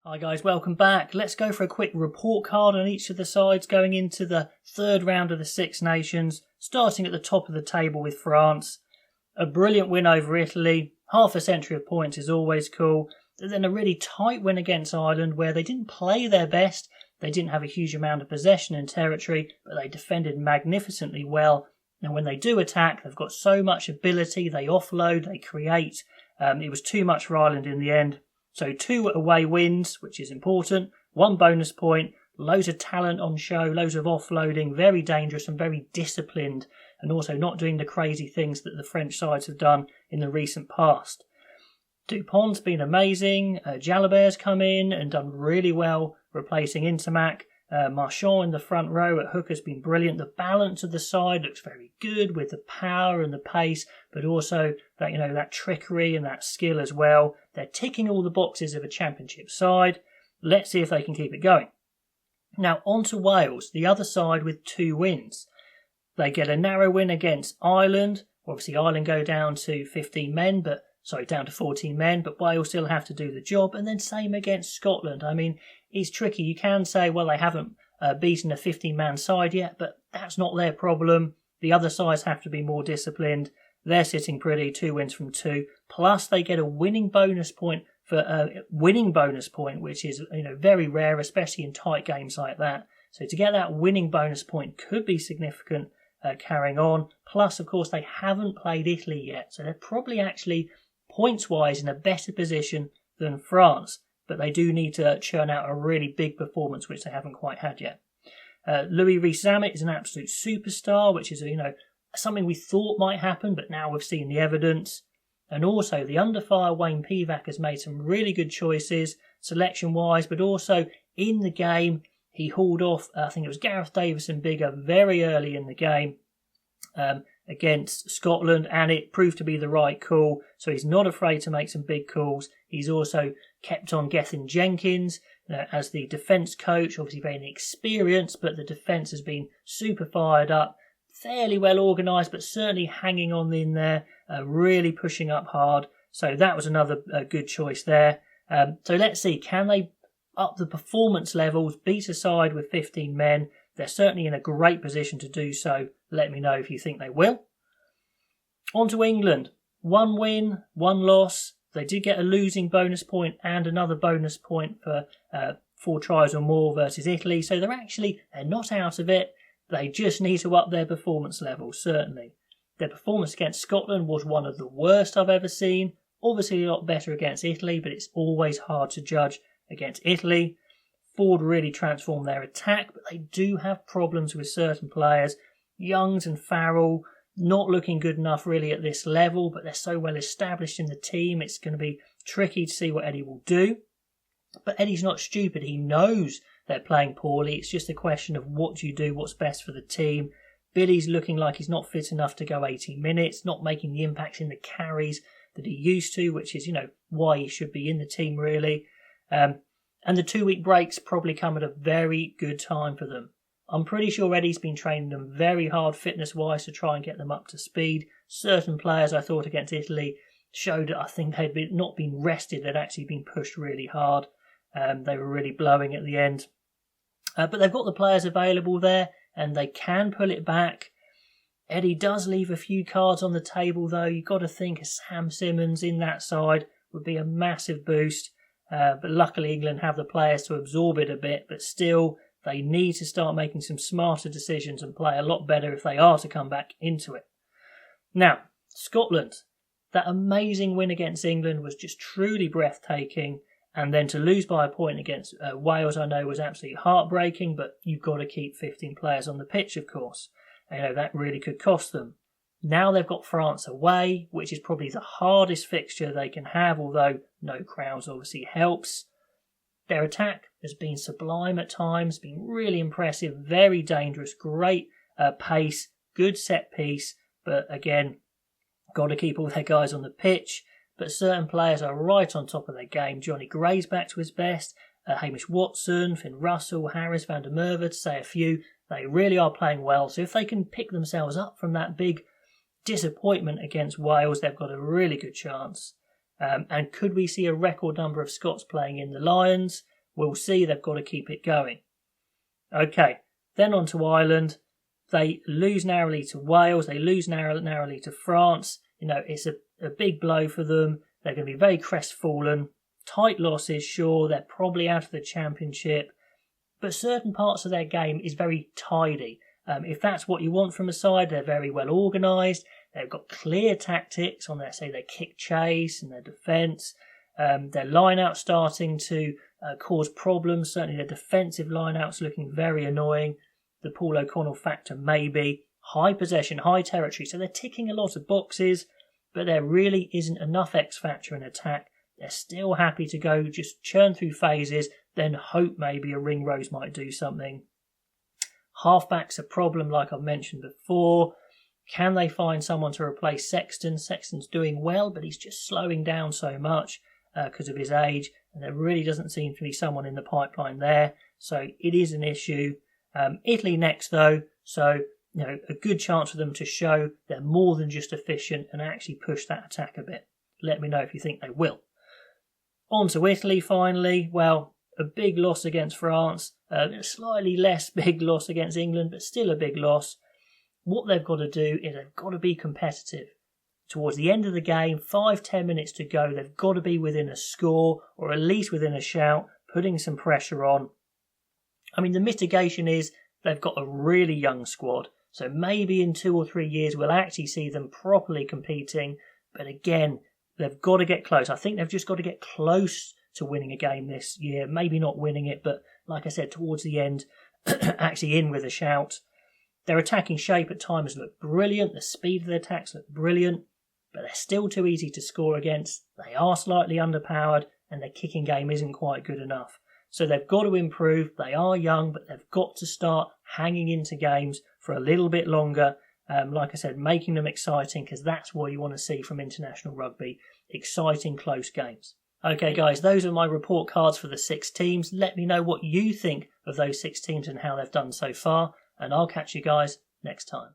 Hi guys, welcome back. Let's go for a quick report card on each of the sides going into the third round of the Six Nations, starting at the top of the table with France. A brilliant win over Italy, half a century of points is always cool. And then a really tight win against Ireland where they didn't play their best, they didn't have a huge amount of possession and territory, but they defended magnificently well. And when they do attack, they've got so much ability, they offload, they create. It was too much for Ireland in the end. So 2 away wins, which is important, 1 bonus point, loads of talent on show, loads of offloading, very dangerous and very disciplined, and also not doing the crazy things that the French sides have done in the recent past. Dupont's been amazing, Jalabert's come in and done really well, replacing Intermac. Marchand in the front row at hook has been brilliant. The balance of the side looks very good with the power and the pace, but also that that trickery and that skill as well. They're ticking all the boxes of a championship side. Let's see if they can keep it going. Now on to Wales, the other side with 2 wins. They get a narrow win against Ireland. Obviously Ireland go down to 14 men, but Wales still have to do the job. And then same against Scotland. I mean, it's tricky. You can say, well, they haven't beaten a 15-man side yet, but that's not their problem. The other sides have to be more disciplined. They're sitting pretty, 2 wins from 2. Plus, they get a winning bonus point which is very rare, especially in tight games like that. So to get that winning bonus point could be significant carrying on. Plus, of course, they haven't played Italy yet, so they're probably actually points-wise in a better position than France. But they do need to churn out a really big performance, which they haven't quite had yet. Louis Rees-Zammit is an absolute superstar, which is something we thought might happen, but now we've seen the evidence. And also, the under-fire Wayne Pivac has made some really good choices, selection-wise, but also in the game, he hauled off, I think it was Gareth Davison-Biggar very early in the game against Scotland, and it proved to be the right call. So he's not afraid to make some big calls. He's also kept on Gethin Jenkins as the defence coach, obviously very inexperienced, but the defence has been super fired up, fairly well organised, but certainly hanging on in there, really pushing up hard. So that was another good choice there. So let's see, can they up the performance levels, beat a side with 15 men? They're certainly in a great position to do so. Let me know if you think they will. On to England. 1 win, 1 loss. They did get a losing bonus point and another bonus point for 4 tries or more versus Italy. So they're not out of it. They just need to up their performance level, certainly. Their performance against Scotland was one of the worst I've ever seen. Obviously a lot better against Italy, but it's always hard to judge against Italy. Ford really transformed their attack, but they do have problems with certain players. Youngs and Farrell not looking good enough really at this level, but they're so well established in the team, it's going to be tricky to see what Eddie will do. But Eddie's not stupid. He knows they're playing poorly. It's just a question of what do you do, what's best for the team. Billy's looking like he's not fit enough to go 80 minutes, not making the impacts in the carries that he used to, which is, why he should be in the team really. And the 2-week breaks probably come at a very good time for them. I'm pretty sure Eddie's been training them very hard fitness-wise to try and get them up to speed. Certain players I thought against Italy showed that I think they'd not been rested, they'd actually been pushed really hard. They were really blowing at the end. But they've got the players available there and they can pull it back. Eddie does leave a few cards on the table though. You've got to think Sam Simmons in that side would be a massive boost. But luckily England have the players to absorb it a bit, but still they need to start making some smarter decisions and play a lot better if they are to come back into it. Now, Scotland. That amazing win against England was just truly breathtaking, and then to lose by a point against Wales I know was absolutely heartbreaking, but you've got to keep 15 players on the pitch of course. That really could cost them. Now they've got France away, which is probably the hardest fixture they can have, although no crowds obviously helps. Their attack has been sublime at times, been really impressive, very dangerous, great pace, good set piece, but again, got to keep all their guys on the pitch. But certain players are right on top of their game. Johnny Gray's back to his best, Hamish Watson, Finn Russell, Harris, Van der Merwe, to say a few. They really are playing well, so if they can pick themselves up from that big disappointment against Wales, they've got a really good chance. And could we see a record number of Scots playing in the Lions? we'll see. They've got to keep it going. Okay, then on to Ireland. They lose narrowly to Wales. They lose narrowly to France. It's a big blow for them. They're going to be very crestfallen. Tight losses, sure. They're probably out of the championship. But certain parts of their game is very tidy. If that's what you want from a side, they're very well organised. They've got clear tactics on their kick chase and their defence. Their line-out starting to cause problems. Certainly their defensive line-out's looking very annoying. The Paul O'Connell factor maybe. High possession, high territory. So they're ticking a lot of boxes, but there really isn't enough X-factor in attack. They're still happy to go just churn through phases, then hope maybe a Ringrose might do something. Halfback's a problem, like I've mentioned before. Can they find someone to replace Sexton? Sexton's doing well, but he's just slowing down so much because of his age, and there really doesn't seem to be someone in the pipeline there. So it is an issue. Italy next, though, so a good chance for them to show they're more than just efficient and actually push that attack a bit. Let me know if you think they will. On to Italy, finally. Well, a big loss against France, a slightly less big loss against England, but still a big loss. What they've got to do is they've got to be competitive. Towards the end of the game, 5-10 minutes to go, they've got to be within a score, or at least within a shout, putting some pressure on. I mean, the mitigation is they've got a really young squad, so maybe in 2 or 3 years we'll actually see them properly competing, but again, they've got to get close. I think they've just got to get close to winning a game this year. Maybe not winning it, but like I said, towards the end, actually in with a shout. Their attacking shape at times look brilliant. The speed of their attacks look brilliant, but they're still too easy to score against. They are slightly underpowered, and their kicking game isn't quite good enough. So they've got to improve. They are young, but they've got to start hanging into games for a little bit longer. Like I said, making them exciting, because that's what you want to see from international rugby. Exciting, close games. Okay, guys, those are my report cards for the 6 teams. Let me know what you think of those 6 teams and how they've done so far, and I'll catch you guys next time.